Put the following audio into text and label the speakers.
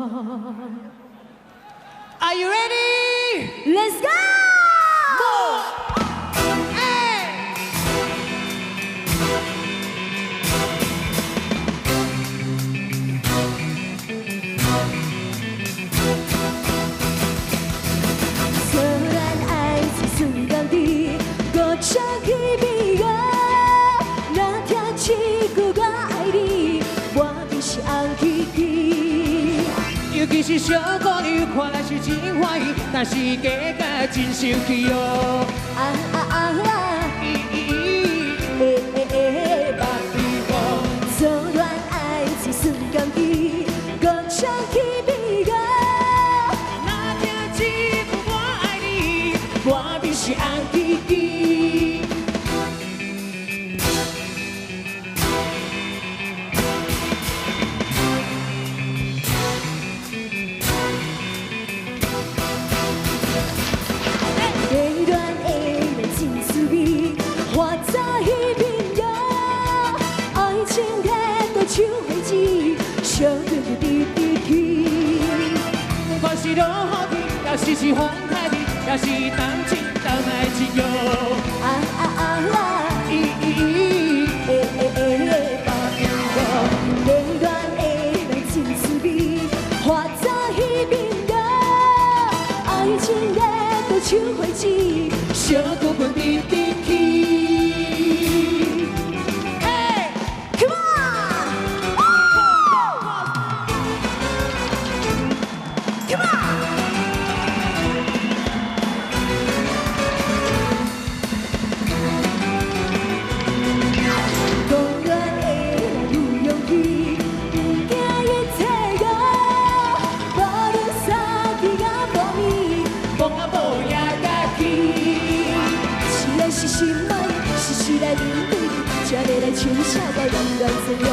Speaker 1: Are you ready?
Speaker 2: Let's go!
Speaker 1: Hey!
Speaker 2: 虽然爱是순간 뒤 고쳐 희비가 나听一句我爱你，我就是红旗旗。
Speaker 1: 尤其是小姑娘看来是真欢喜，但是假假真生气哦。
Speaker 2: 做恋爱是순간 뒤 고쳐 희비가
Speaker 1: 那听一句我爱你，我必须红旗旗。
Speaker 2: 恋恋的恋真滋味，花早已明了。爱情摕到手花枝，烧对对滴滴去。
Speaker 1: 不管是落雨天，也是风太天，也是冬天等来一哟。
Speaker 2: 恋恋的恋真滋味，花早已明了。爱情摕到手花枝，
Speaker 1: 小姑娘滴滴去。
Speaker 2: Come on! Come on! 讲恋的有勇气，不惊一切个，无论三更啊无暝，
Speaker 1: 风啊无也甲去。
Speaker 2: 是爱是心爱，是时来面对，才会来唱啥个恋恋情歌。